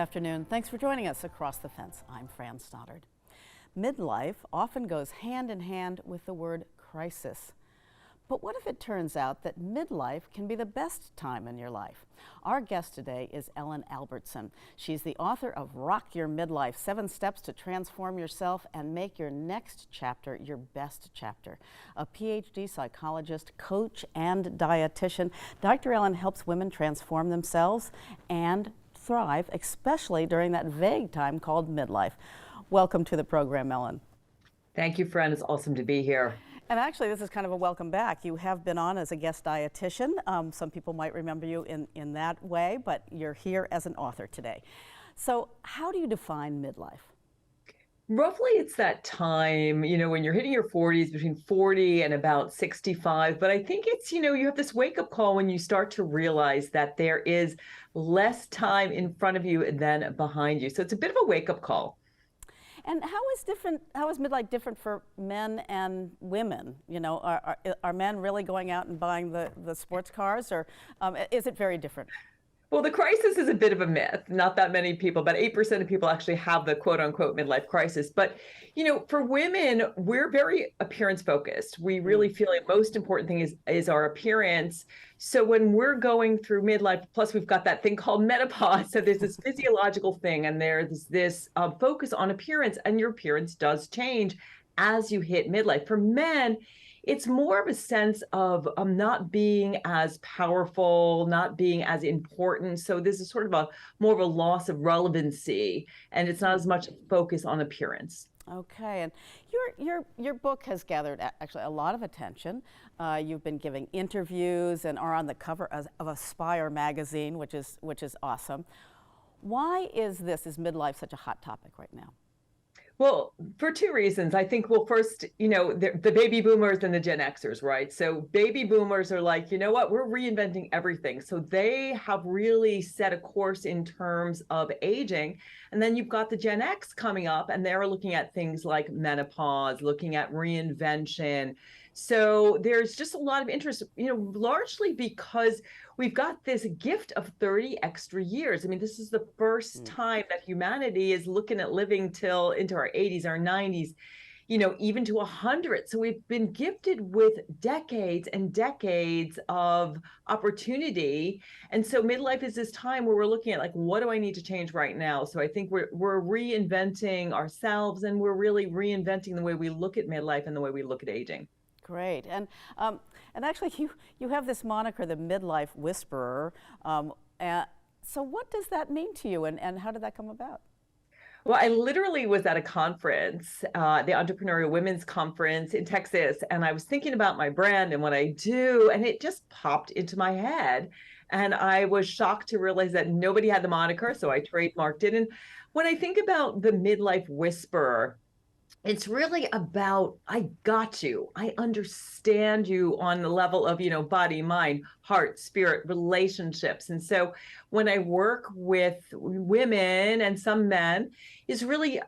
afternoon. Thanks for joining us across the fence. I'm Fran Stoddard. Midlife often goes hand in hand with the word crisis. But what if it turns out that midlife can be the best time in your life? Our guest today is Ellen Albertson. She's the author of Rock Your Midlife, 7 Steps to Transform Yourself and Make Your Next Chapter Your Best Chapter. A PhD psychologist, coach, and dietitian, Dr. Ellen helps women transform themselves and thrive, especially during that vague time called midlife. Welcome to the program, Ellen. Thank you, Fran. It's awesome to be here. And actually, this is kind of a welcome back. You have been on as a guest dietitian. Some people might remember you in that way, but you're here as an author today. So how do you define midlife? Roughly, it's that time, when you're hitting your 40s, between 40 and about 65. But I think it's, you have this wake-up call when you start to realize that there is less time in front of you than behind you. So it's a bit of a wake-up call. And how is midlife different for men and women? Are men really going out and buying the sports cars, or is it very different? Well, the crisis is a bit of a myth. Not that many people, about 8% of people actually have the quote unquote midlife crisis. But, for women, we're very appearance focused. We really feel like most important thing is our appearance. So when we're going through midlife, plus we've got that thing called menopause. So there's this physiological thing, and there's this focus on appearance, and your appearance does change as you hit midlife. For men, it's more of a sense of not being as powerful, not being as important. So this is sort of more of a loss of relevancy, and it's not as much focus on appearance. Okay, and your book has gathered actually a lot of attention. You've been giving interviews and are on the cover of Aspire magazine, which is awesome. Why is midlife such a hot topic right now? Well, for 2 reasons. I think, well, first, the baby boomers and the Gen Xers, right? So baby boomers are like, you know what, we're reinventing everything. So they have really set a course in terms of aging. And then you've got the Gen X coming up, and they're looking at things like menopause, looking at reinvention. So there's just a lot of interest, largely because we've got this gift of 30 extra years. I mean, this is the first time that humanity is looking at living till into our 80s, our 90s, even to 100. So we've been gifted with decades and decades of opportunity. And so midlife is this time where we're looking at, like, what do I need to change right now? So I think we're reinventing ourselves, and we're really reinventing the way we look at midlife and the way we look at aging. Great, and actually you have this moniker, the Midlife Whisperer. So what does that mean to you, and how did that come about? Well, I literally was at a conference, the Entrepreneurial Women's Conference in Texas, and I was thinking about my brand and what I do, and it just popped into my head. And I was shocked to realize that nobody had the moniker, so I trademarked it. And when I think about the Midlife Whisperer, it's really about, I got you. I understand you on the level of, body, mind, heart, spirit, relationships. And so when I work with women and some men, is really,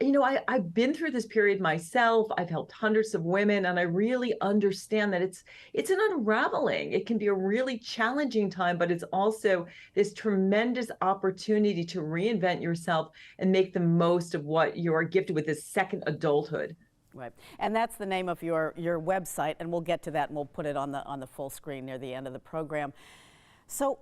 I've been through this period myself. I've helped hundreds of women, and I really understand that it's an unraveling. It can be a really challenging time, but it's also this tremendous opportunity to reinvent yourself and make the most of what you're gifted with, this second adulthood. Right, and that's the name of your website, and we'll get to that, and we'll put it on the full screen near the end of the program. So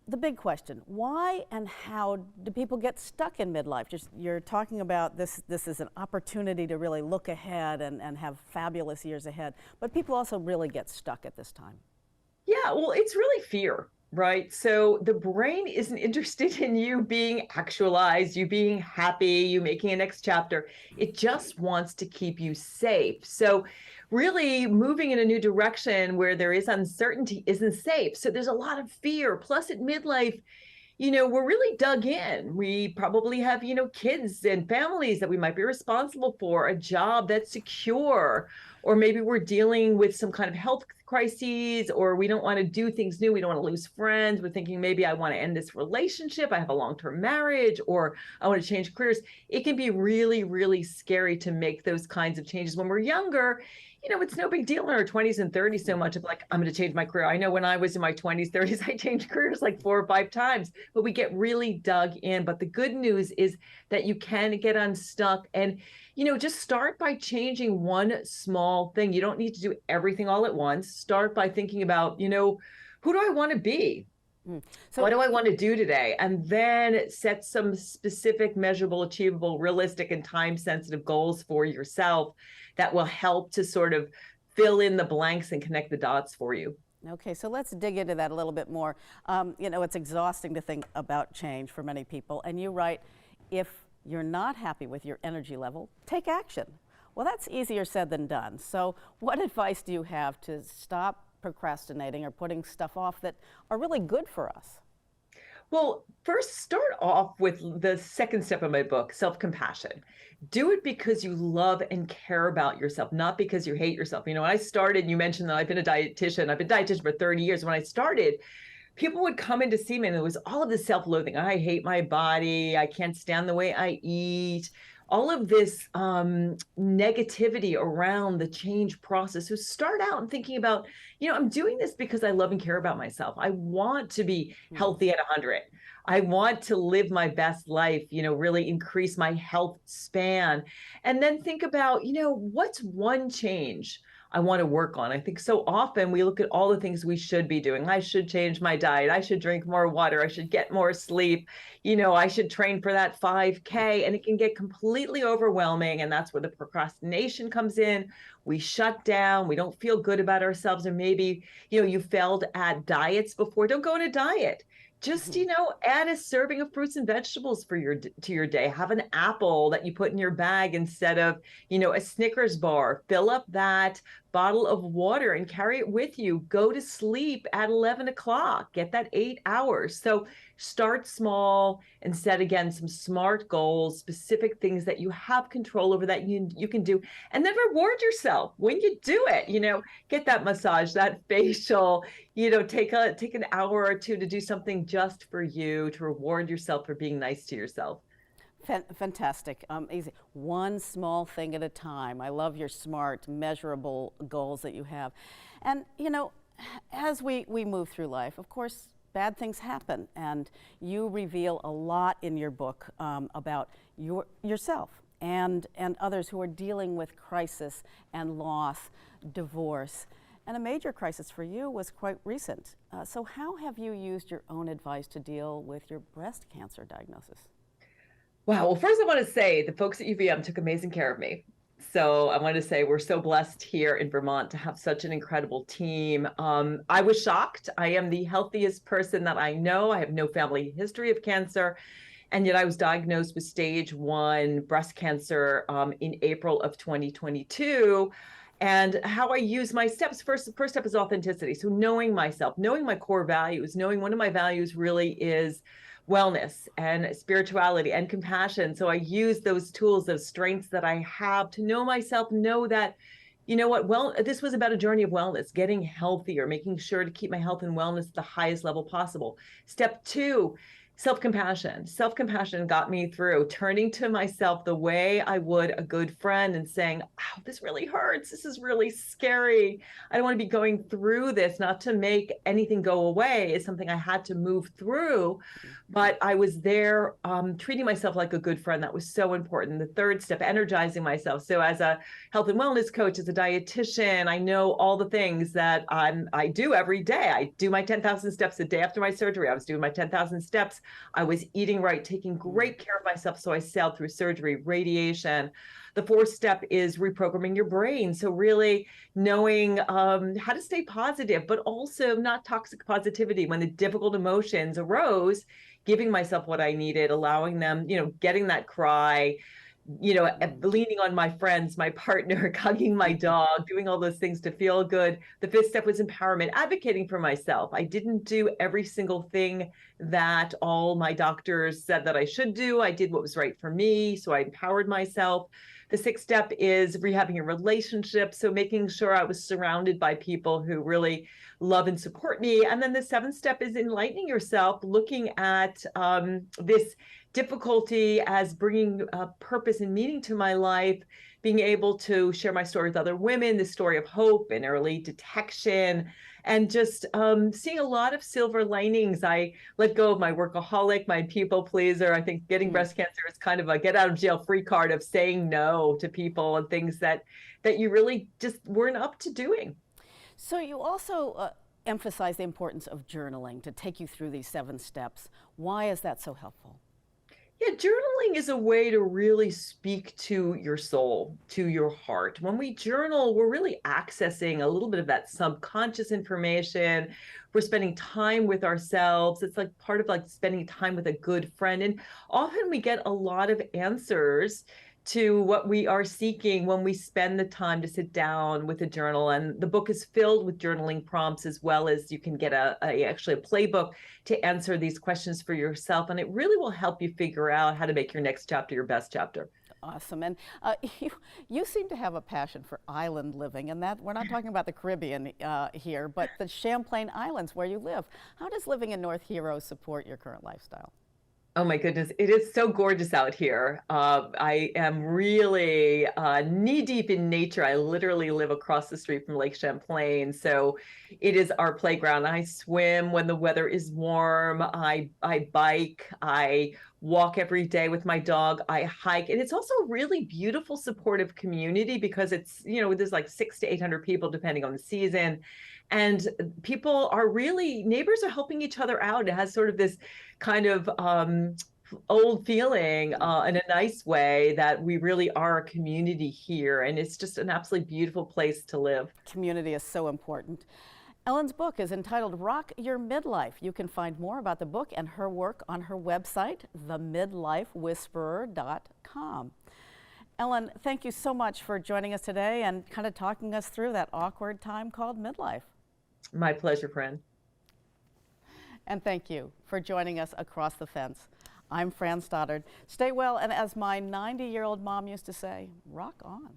the big question, why and how do people get stuck in midlife? You're talking about this is an opportunity to really look ahead and have fabulous years ahead, but people also really get stuck at this time. Yeah, well, it's really fear. Right. So the brain isn't interested in you being actualized, you being happy, you making a next chapter. It just wants to keep you safe. So really moving in a new direction where there is uncertainty isn't safe. So there's a lot of fear. Plus at midlife, we're really dug in. We probably have, kids and families that we might be responsible for, a job that's secure. or maybe we're dealing with some kind of health crises, or we don't want to do things new. We don't want to lose friends. We're thinking maybe I want to end this relationship. I have a long-term marriage, or I want to change careers. It can be really, really scary to make those kinds of changes when we're younger. It's no big deal in our 20s and 30s so much of like, I'm going to change my career. I know when I was in my 20s, 30s, I changed careers like 4 or 5 times, but we get really dug in. But the good news is that you can get unstuck and, just start by changing one small thing. You don't need to do everything all at once. Start by thinking about, who do I want to be? So what do I want to do today? And then set some specific, measurable, achievable, realistic, and time-sensitive goals for yourself that will help to sort of fill in the blanks and connect the dots for you. Okay, so let's dig into that a little bit more. It's exhausting to think about change for many people. And you write, if you're not happy with your energy level, take action. Well, that's easier said than done. So what advice do you have to stop procrastinating or putting stuff off that are really good for us? Well, first, start off with the second step of my book, self-compassion. Do it because you love and care about yourself, not because you hate yourself. When I started, you mentioned that I've been a dietitian. I've been a dietitian for 30 years. When I started, people would come in to see me and it was all of this self-loathing. I hate my body. I can't stand the way I eat. All of this negativity around the change process. So start out and thinking about, I'm doing this because I love and care about myself. I want to be healthy at 100. I want to live my best life, really increase my health span. And then think about, what's one change I want to work on. I think so often we look at all the things we should be doing. I should change my diet. I should drink more water. I should get more sleep. I should train for that 5K, and it can get completely overwhelming. And that's where the procrastination comes in. We shut down. We don't feel good about ourselves. Or maybe, you failed at diets before. Don't go on a diet. Just, add a serving of fruits and vegetables to your day. Have an apple that you put in your bag instead of, a Snickers bar. Fill up that bottle of water and carry it with you. Go to sleep at 11 o'clock. Get that 8 hours. So start small and set, again, some SMART goals, specific things that you have control over that you can do. And then reward yourself when you do it. Get that massage, that facial, take an hour or two to do something just for you, to reward yourself for being nice to yourself. Fantastic. Easy. One small thing at a time. I love your SMART, measurable goals that you have. And, as we move through life, of course, bad things happen. And you reveal a lot in your book about yourself and others who are dealing with crisis and loss, divorce. And a major crisis for you was quite recent. So how have you used your own advice to deal with your breast cancer diagnosis? Wow. Well, first I want to say the folks at UVM took amazing care of me. So I want to say we're so blessed here in Vermont to have such an incredible team. I was shocked. I am the healthiest person that I know. I have no family history of cancer. And yet I was diagnosed with stage 1 breast cancer in April of 2022. And how I use my steps, the first step is authenticity. So knowing myself, knowing my core values, knowing one of my values really is wellness and spirituality and compassion. So I use those tools, those strengths that I have to know myself, know that, well, this was about a journey of wellness, getting healthier, making sure to keep my health and wellness at the highest level possible. Step 2, self-compassion. Self-compassion got me through turning to myself the way I would a good friend and saying, "Ow, this really hurts. This is really scary. I don't want to be going through this." Not to make anything go away. It's something I had to move through, but I was there treating myself like a good friend. That was so important. The third step, energizing myself. So as a health and wellness coach, as a dietitian, I know all the things that I do every day. I do my 10,000 steps the day after my surgery. I was doing my 10,000 steps. I was eating right, taking great care of myself. So I sailed through surgery, radiation. The fourth step is reprogramming your brain. So really knowing how to stay positive, but also not toxic positivity. When the difficult emotions arose, giving myself what I needed, allowing them, getting that cry, leaning on my friends, my partner, hugging my dog, doing all those things to feel good. The fifth step was empowerment, advocating for myself. I didn't do every single thing that all my doctors said that I should do. I did what was right for me. So I empowered myself. The sixth step is rehabbing a relationship. So making sure I was surrounded by people who really love and support me. And then the seventh step is enlightening yourself, looking at this difficulty as bringing purpose and meaning to my life, being able to share my story with other women, the story of hope and early detection, and just seeing a lot of silver linings. I let go of my workaholic, my people pleaser. I think getting breast cancer is kind of a get out of jail free card of saying no to people and things that you really just weren't up to doing. So you also emphasize the importance of journaling to take you through these 7 steps. Why is that so helpful? Yeah, journaling is a way to really speak to your soul, to your heart. When we journal, we're really accessing a little bit of that subconscious information. We're spending time with ourselves. It's like part of like spending time with a good friend. And often we get a lot of answers to what we are seeking when we spend the time to sit down with a journal. And the book is filled with journaling prompts, as well as you can get actually a playbook to answer these questions for yourself. And it really will help you figure out how to make your next chapter your best chapter. Awesome. And you seem to have a passion for island living, and that we're not talking about the Caribbean here, but the Champlain Islands where you live. How does living in North Hero support your current lifestyle? Oh my goodness, it is so gorgeous out here. I am really knee deep in nature. I literally live across the street from Lake Champlain. So it is our playground. I swim when the weather is warm. I bike. I walk every day with my dog. I hike. And it's also a really beautiful, supportive community because it's, there's like 600 to 800 people depending on the season. And people are really, neighbors are helping each other out. It has sort of this kind of old feeling in a nice way that we really are a community here. And it's just an absolutely beautiful place to live. Community is so important. Ellen's book is entitled Rock Your Midlife. You can find more about the book and her work on her website, themidlifewhisperer.com. Ellen, thank you so much for joining us today and kind of talking us through that awkward time called midlife. My pleasure, friend. And thank you for joining us across the fence. I'm Fran Stoddard. Stay well, and as my 90-year-old mom used to say, rock on.